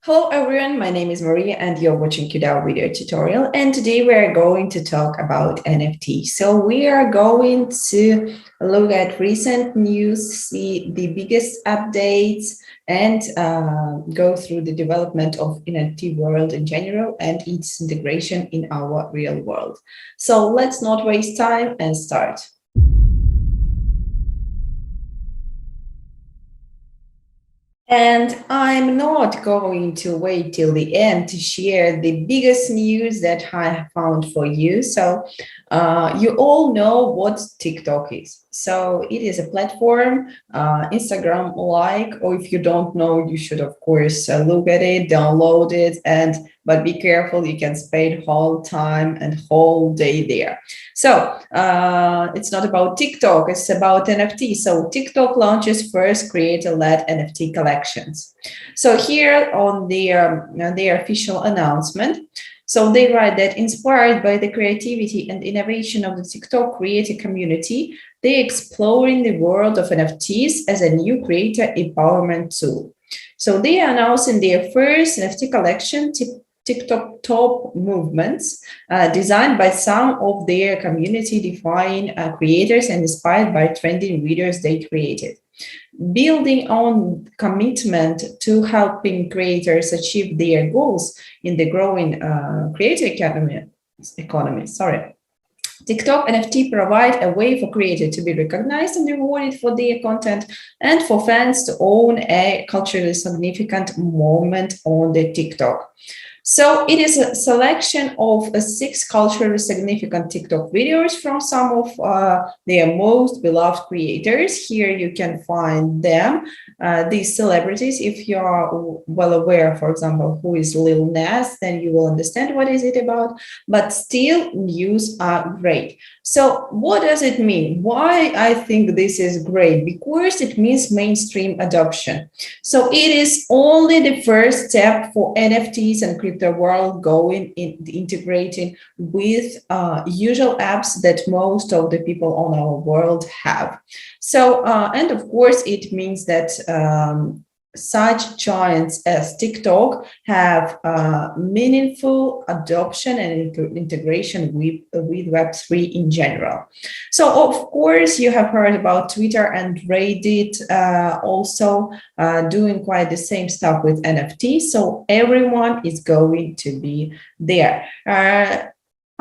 Hello everyone, my name is Maria and you're watching QDAO video tutorial, and today we are going to talk about NFT. So we are going to look at recent news, see the biggest updates, and go through the development of NFT world in general and its integration in our real world. So let's not waste time and start. And I'm not going to wait till the end to share the biggest news that I have found for you. So you all know what TikTok is. So it is a platform, Instagram-like, or if you don't know, you should, of course, look at it, download it, but be careful, you can spend whole time and whole day there. So it's not about TikTok, it's about NFT. So TikTok launches first creator-led NFT collections. So here on their official announcement, so they write that inspired by the creativity and innovation of the TikTok creator community, they're exploring the world of NFTs as a new creator empowerment tool. So they are announcing their first NFT collection, TikTok Top Movements, designed by some of their community-defined creators and inspired by trending videos they created. Building on commitment to helping creators achieve their goals in the growing creator economy, TikTok NFT provide a way for creators to be recognized and rewarded for their content and for fans to own a culturally significant moment on the TikTok. So it is a selection of 6 culturally significant TikTok videos from some of their most beloved creators. Here you can find them, these celebrities. If you are well aware, for example, who is Lil Nas, then you will understand what is it about. But still, news are great. So what does it mean? Why I think this is great? Because it means mainstream adoption. So it is only the first step for NFTs and crypto world going in integrating with usual apps that most of the people on our world have. So, and of course, it means that such giants as TikTok have meaningful adoption and integration with Web3 in general. So, of course, you have heard about Twitter and Reddit also doing quite the same stuff with NFT. So everyone is going to be there.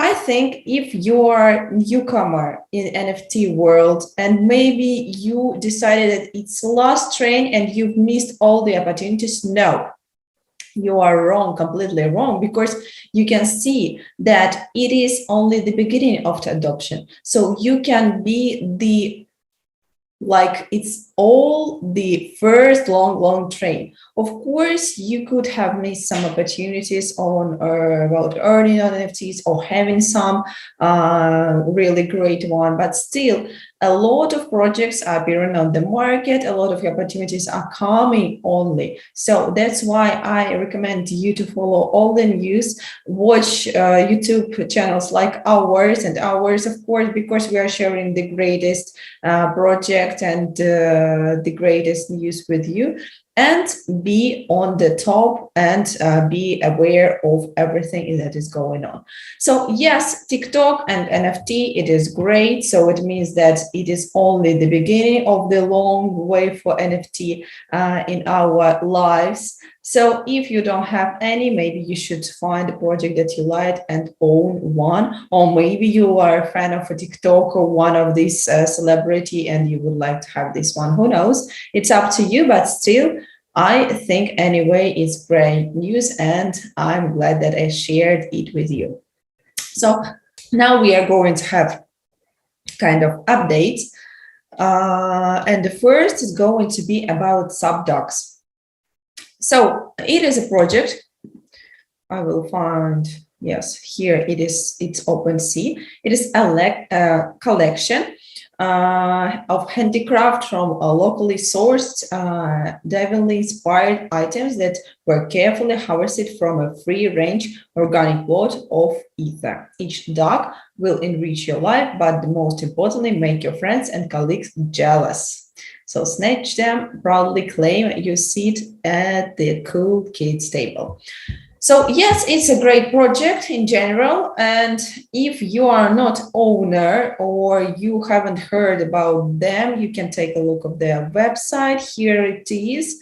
I think if you are a newcomer in NFT world and maybe you decided that it's last train and you've missed all the opportunities, no, you are wrong, completely wrong, because you can see that it is only the beginning of the adoption. So you can be it's all the first long train. Of course, you could have missed some opportunities on about earning on NFTs or having some really great one, but still a lot of projects are appearing on the market, a lot of opportunities are coming only. So that's why I recommend you to follow all the news, watch YouTube channels like ours and ours, of course, because we are sharing the greatest project and the greatest news with you, and be on the top and be aware of everything that is going on. So yes, TikTok and NFT, it is great. So it means that it is only the beginning of the long way for NFT in our lives. So if you don't have any, maybe you should find a project that you like and own one, or maybe you are a fan of a TikTok or one of these celebrity and you would like to have this one. Who knows? It's up to you, but still, I think anyway, it's great news and I'm glad that I shared it with you. So now we are going to have kind of updates. And the first is going to be about SupDucks. So it is a project. I will find, yes, here it is, it's OpenSea. It is a collection of handicraft from locally sourced, divinely inspired items that were carefully harvested from a free-range organic plot of ether. Each duck will enrich your life, but most importantly, make your friends and colleagues jealous. So snatch them, proudly claim your seat at the cool kids table. So yes, it's a great project in general. And if you are not owner or you haven't heard about them, you can take a look at their website. Here it is.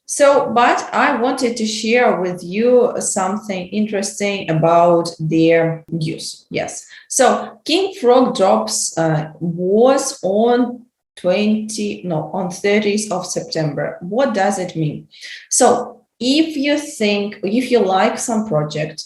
So, but I wanted to share with you something interesting about their use. Yes. So KingFrog Drops was on 30th of September. What does it mean? So if you like some project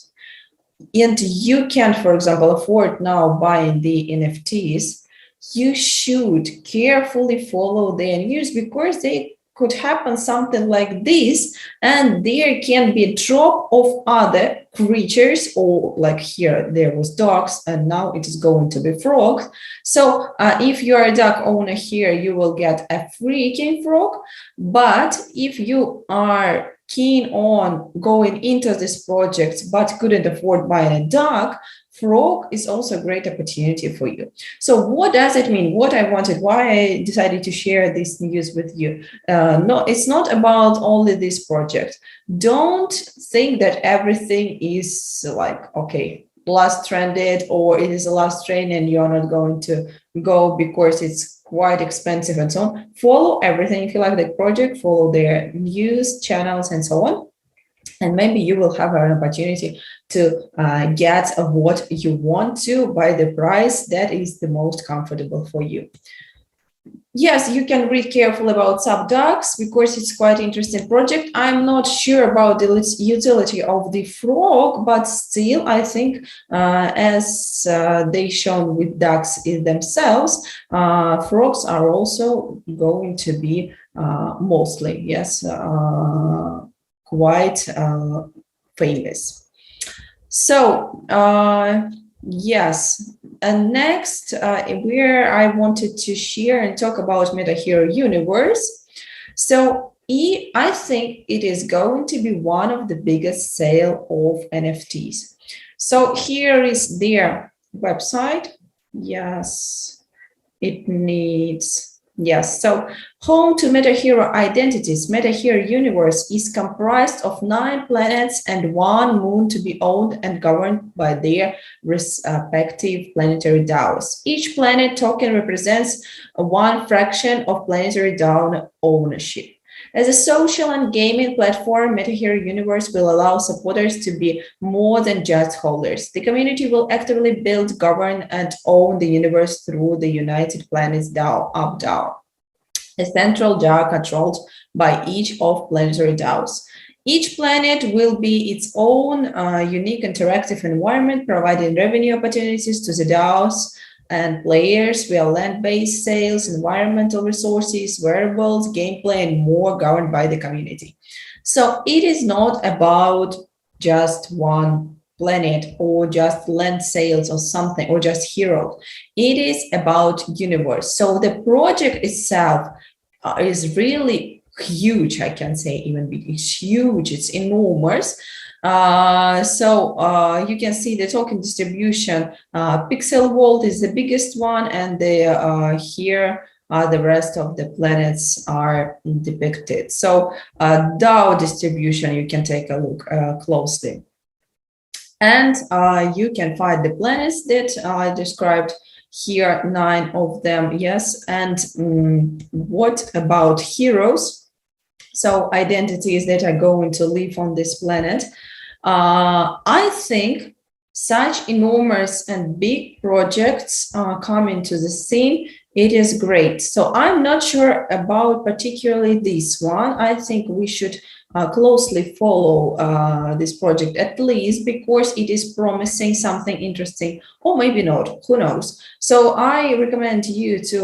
and you can, for example, afford now buying the NFTs, you should carefully follow their news, because they could happen something like this, and there can be a drop of other creatures, or like here there was dogs and now it is going to be frogs. So if you are a duck owner here, you will get a free king frog. But if you are keen on going into this project but couldn't afford buying a duck, frog is also a great opportunity for you. So what does it mean? What I wanted, why I decided to share this news with you. No, it's not about only this project. Don't think that everything is like, okay, last trended, or it is a last train and you're not going to go because it's quite expensive and so on. Follow everything. If you like the project, follow their news channels and so on. And maybe you will have an opportunity to get what you want to by the price that is the most comfortable for you. Yes, you can read carefully about SupDucks because it's quite interesting project. I'm not sure about the utility of the frog, but still, I think as they shown with ducks themselves, frogs are also going to be mostly, yes, quite famous. So yes, and next where I wanted to share and talk about MetaHero Universe. So I think it is going to be one of the biggest sale of NFTs. So here is their website. Yes, it needs. Yes, so home to MetaHero identities, MetaHero Universe is comprised of 9 planets and 1 moon to be owned and governed by their respective planetary DAOs. Each planet token represents one fraction of planetary DAO ownership. As a social and gaming platform, MetaHero Universe will allow supporters to be more than just holders. The community will actively build, govern, and own the universe through the United Planets DAO, UpDAO, a central DAO controlled by each of planetary DAOs. Each planet will be its own unique interactive environment, providing revenue opportunities to the DAOs and players via land-based sales, environmental resources, wearables, gameplay, and more governed by the community. So it is not about just one planet or just land sales or something, or just hero. It is about universe. So the project itself is really huge, I can say even big. It's huge, it's enormous. So you can see the token distribution. Pixel World is the biggest one, and here the rest of the planets are depicted. So DAO distribution, you can take a look closely. And you can find the planets that I described here, 9 of them, yes. And what about heroes? So identities that are going to live on this planet. I think such enormous and big projects coming to the scene, it is great. So I'm not sure about particularly this one. I think we should closely follow this project, at least because it is promising something interesting, or maybe not, who knows. So I recommend you to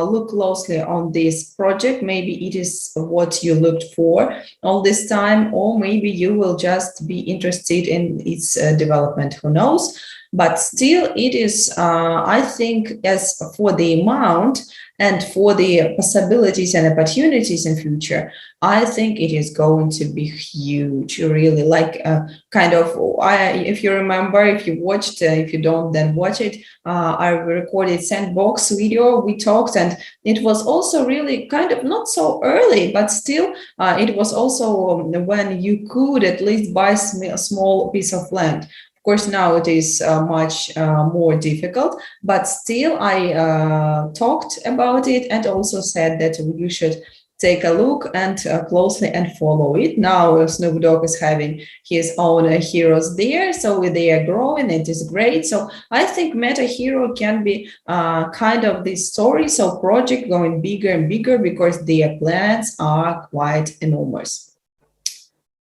look closely on this project. Maybe it is what you looked for all this time, or maybe you will just be interested in its development, who knows. but still it is, I think, as for the amount and for the possibilities and opportunities in future, I think it is going to be huge, really, like kind of, if you remember, if you watched, if you don't, then watch it. I recorded Sandbox video, we talked, and it was also really kind of not so early, but still it was also when you could at least buy a small piece of land. Of course, now it is much more difficult, but still I talked about it and also said that you should take a look and closely and follow it. Now Snoop Dogg is having his own heroes there, so they are growing. It is great. So I think MetaHero can be kind of this story, so project going bigger and bigger because their plans are quite enormous.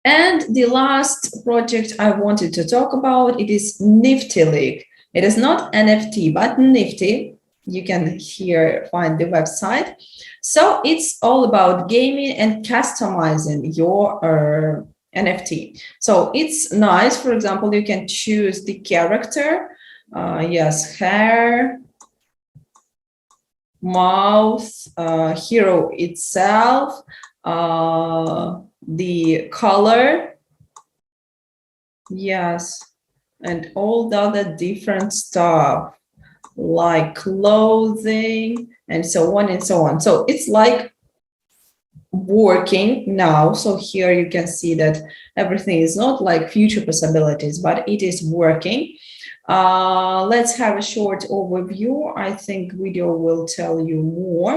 And the last project I wanted to talk about, it is Nifty League. It is not NFT, but Nifty. You can here find the website. So it's all about gaming and customizing your NFT. So it's nice. For example, you can choose the character, yes, hair, mouth, hero itself, the color, yes, and all the other different stuff like clothing and so on and so on. So it's like working now. So here you can see that everything is not like future possibilities, but it is working. Let's have a short overview. I think video will tell you more.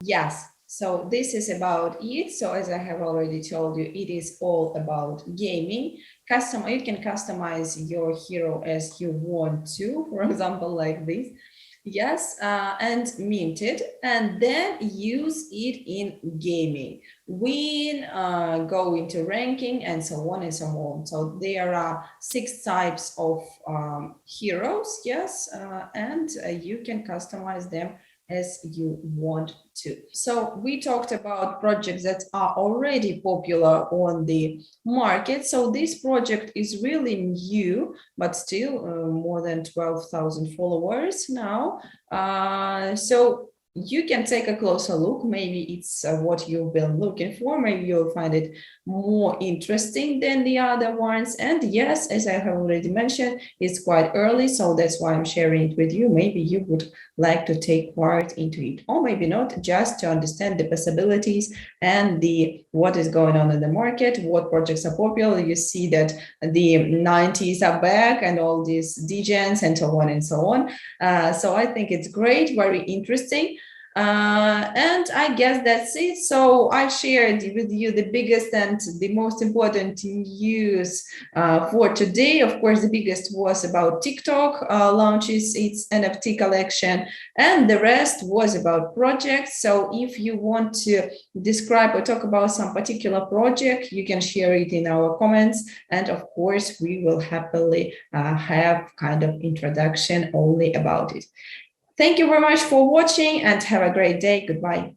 Yes, so this is about it. So as I have already told you, it is all about gaming. You can customize your hero as you want to, for example, like this. Yes, and mint it, and then use it in gaming. Win, go into ranking, and so on and so on. So there are 6 types of heroes, yes, and you can customize them as you want to. So we talked about projects that are already popular on the market. So this project is really new, but still more than 12,000 followers now. So you can take a closer look. Maybe it's what you've been looking for. Maybe you'll find it more interesting than the other ones. And yes, as I have already mentioned, it's quite early, so that's why I'm sharing it with you. Maybe you would like to take part into it, or maybe not, just to understand the possibilities and what is going on in the market, what projects are popular. You see that the 90s are back and all these degens and so on and so on. So I think it's great, very interesting. And I guess that's it. So I shared with you the biggest and the most important news for today. Of course, the biggest was about TikTok launches its NFT collection, and the rest was about projects. So if you want to describe or talk about some particular project, you can share it in our comments. And of course, we will happily have kind of introduction only about it. Thank you very much for watching and have a great day. Goodbye.